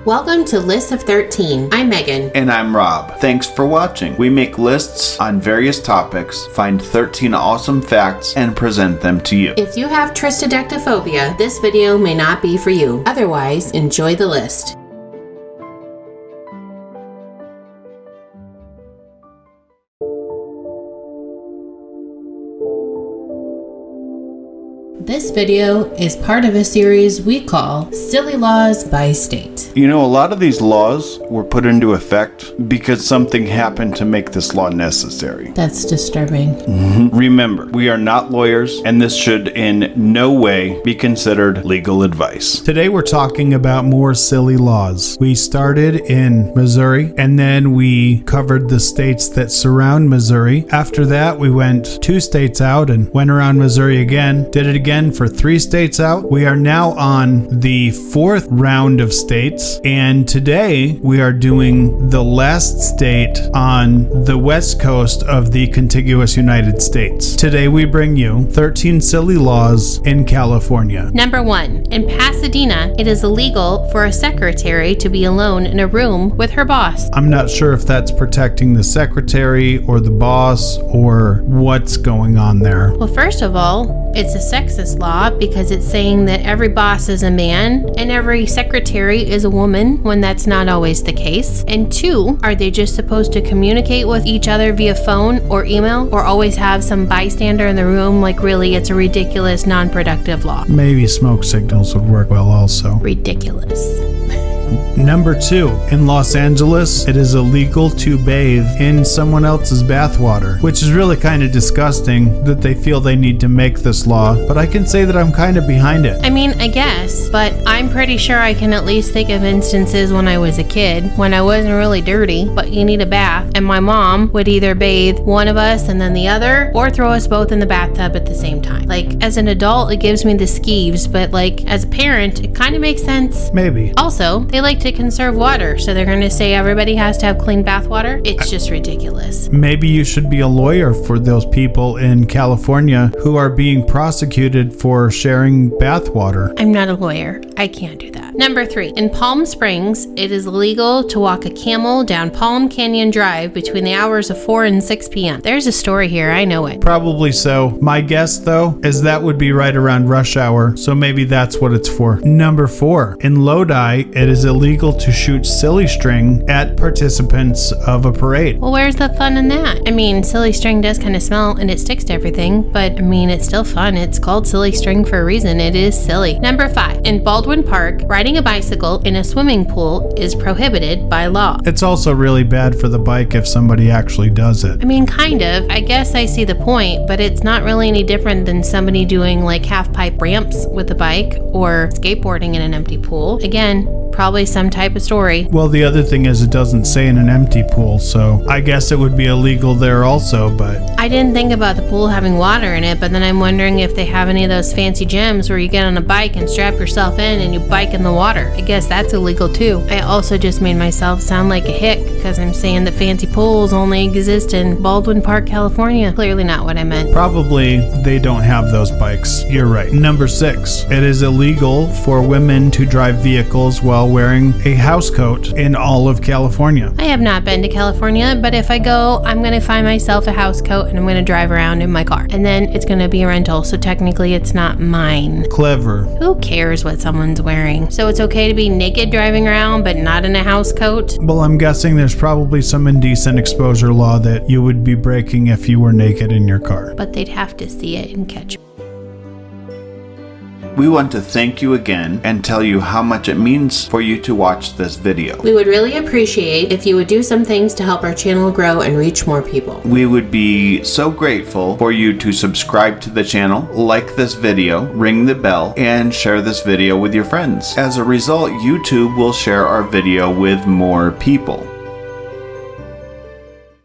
Welcome to List of 13. I'm Megan. And I'm Rob. Thanks for watching. We make lists on various topics, find 13 awesome facts, and present them to you. If you have triskaidekaphobia, this video may not be for you. Otherwise, enjoy the list. This video is part of a series we call Silly Laws by State. You know, a lot of these laws were put into effect because something happened to make this law necessary. That's disturbing. Remember, we are not lawyers, and this should in no way be considered legal advice. Today we're talking about more silly laws. We started in Missouri, and then we covered the states that surround Missouri. After that, we went 2 states out and went around Missouri again, did it again for 3 states out. We are now on the 4th round of states, and today we are doing the last state on the west coast of the contiguous United States. Today we bring you 13 silly laws in California. Number 1. In Pasadena, it is illegal for a secretary to be alone in a room with her boss. I'm not sure if that's protecting the secretary or the boss or what's going on there. Well, first of all, it's a sexist law because it's saying that every boss is a man and every secretary is a woman when that's not always the case. And 2, are they just supposed to communicate with each other via phone or email or always have some bystander in the room? Like, really, it's a ridiculous, non-productive law. Maybe smoke signals would work well also. Ridiculous. Number 2, in Los Angeles, it is illegal to bathe in someone else's bathwater, which is really kind of disgusting that they feel they need to make this law, but I can say that I'm kind of behind it. I mean, I guess, but I'm pretty sure I can at least think of instances when I was a kid, when I wasn't really dirty, but you need a bath, and my mom would either bathe one of us and then the other, or throw us both in the bathtub at the same time. Like, as an adult, it gives me the skeeves, but like, as a parent, it kind of makes sense. Maybe. Also, they like to conserve water, so they're going to say everybody has to have clean bath water. It's just ridiculous. Maybe you should be a lawyer for those people in California who are being prosecuted for sharing bath water. I'm not a lawyer. I can't do that. Number 3. In Palm Springs, it is illegal to walk a camel down Palm Canyon Drive between the hours of 4 and 6 p.m. There's a story here. I know it. Probably so. My guess, though, is that would be right around rush hour, so maybe that's what it's for. Number 4. In Lodi, it is illegal to shoot silly string at participants of a parade. Well, where's the fun in that? I mean, silly string does kind of smell and it sticks to everything, but I mean, it's still fun. It's called silly string for a reason. It is silly. Number 5. In Baldwin Park, riding a bicycle in a swimming pool is prohibited by law. It's also really bad for the bike if somebody actually does it. I mean, kind of. I guess I see the point, but it's not really any different than somebody doing like half-pipe ramps with a bike or skateboarding in an empty pool. Again, probably some type of story. Well, the other thing is it doesn't say in an empty pool, so I guess it would be illegal there also, but... I didn't think about the pool having water in it, but then I'm wondering if they have any of those fancy gyms where you get on a bike and strap yourself in and you bike in the water. I guess that's illegal too. I also just made myself sound like a hick because I'm saying that fancy pools only exist in Baldwin Park, California. Clearly not what I meant. Probably they don't have those bikes. You're right. Number 6. It is illegal for women to drive vehicles while wearing a house coat in all of California. I have not been to California, but if I go, I'm going to find myself a house coat and I'm going to drive around in my car. And then it's going to be a rental, so technically it's not mine. Clever. Who cares what someone's wearing? So it's okay to be naked driving around, but not in a house coat? Well, I'm guessing there's probably some indecent exposure law that you would be breaking if you were naked in your car. But they'd have to see it and catch it. We want to thank you again and tell you how much it means for you to watch this video. We would really appreciate if you would do some things to help our channel grow and reach more people. We would be so grateful for you to subscribe to the channel, like this video, ring the bell, and share this video with your friends. As a result, YouTube will share our video with more people.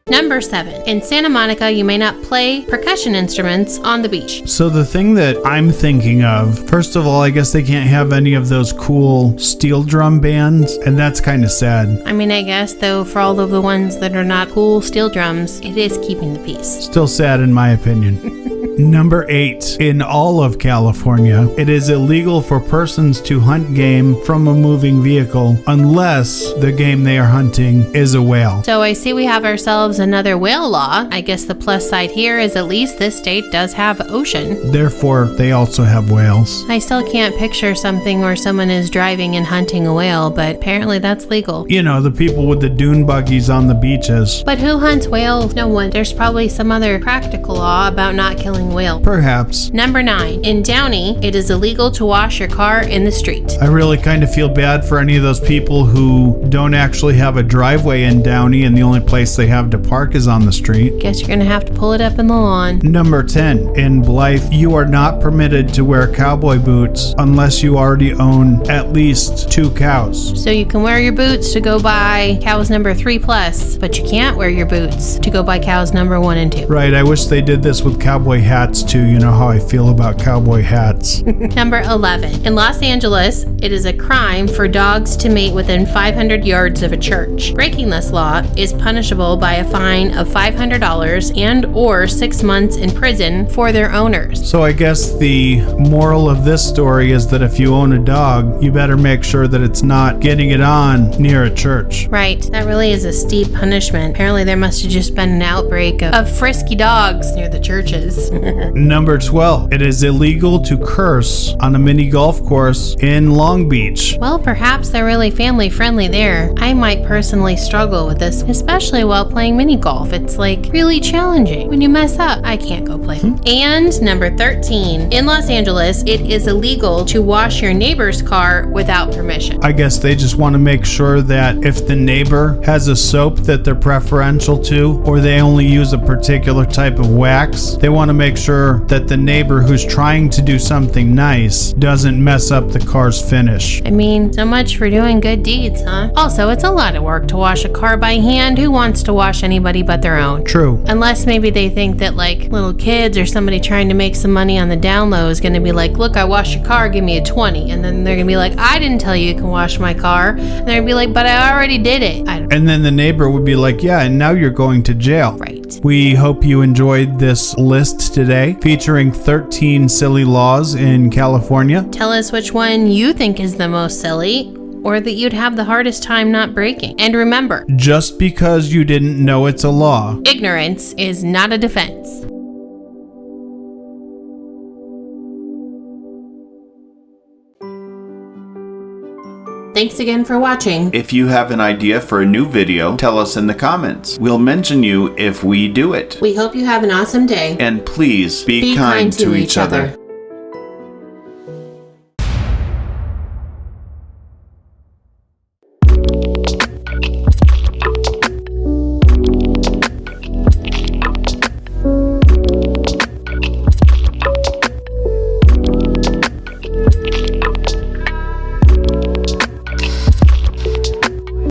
Number 7. In Santa Monica, you may not play percussion instruments on the beach. So the thing that I'm thinking of, first of all, I guess they can't have any of those cool steel drum bands, and that's kind of sad. I mean, I guess, though, for all of the ones that are not cool steel drums, it is keeping the peace. Still sad in my opinion. Number 8. In all of California, it is illegal for persons to hunt game from a moving vehicle unless the game they are hunting is a whale. So I see we have ourselves another whale law. I guess the plus side here is at least this state does have ocean. Therefore, they also have whales. I still can't picture something where someone is driving and hunting a whale, but apparently that's legal. You know, the people with the dune buggies on the beaches. But who hunts whales? No one. There's probably some other practical law about not killing whales. Perhaps. Number 9. In Downey, it is illegal to wash your car in the street. I really kind of feel bad for any of those people who don't actually have a driveway in Downey and the only place they have to park is on the street. Guess you're gonna have to pull it up in the lawn. Number 10. In Blythe, you are not permitted to wear cowboy boots unless you already own at least 2 cows. So you can wear your boots to go buy cows number 3+, but you can't wear your boots to go buy cows number 1 and 2. Right, I wish they did this with cowboy hats too. You know how I feel about cowboy hats. Number 11. In Los Angeles, it is a crime for dogs to mate within 500 yards of a church. Breaking this law is punishable by a fine of $500 and or 6 months in prison for their owners. So I guess the moral of this story is that if you own a dog, you better make sure that it's not getting it on near a church. Right, that really is a steep punishment. Apparently there must have just been an outbreak of frisky dogs near the churches. Number 12. It is illegal to curse on a mini golf course in Long Beach. Well, perhaps they're really family friendly there. I might personally struggle with this, especially while playing mini golf. It's like really challenging. When you mess up, I can't go play. And number 13. In Los Angeles, it is illegal to wash your neighbor's car without permission. I guess they just want to make sure that if the neighbor has a soap that they're preferential to, or they only use a particular type of wax, they want to make sure that the neighbor who's trying to do something nice doesn't mess up the car's finish. I mean, so much for doing good deeds, huh? Also, it's a lot of work to wash a car by hand. Who wants to wash anybody but their own? True. Unless maybe they think that like little kids or somebody trying to make some money on the down low is going to be like, look, I washed your car, give me a 20. And then they're going to be like, I didn't tell you can wash my car. And they're going to be like, but I already did it. I don't And then the neighbor would be like, yeah, and now you're going to jail. Right. We hope you enjoyed this list today featuring 13 silly laws in California. Tell us which one you think is the most silly or that you'd have the hardest time not breaking. And remember, Just because you didn't know it's a law. ignorance is not a defense. Thanks again for watching. If you have an idea for a new video, tell us in the comments. We'll mention you if we do it. We hope you have an awesome day. And please be kind to each other.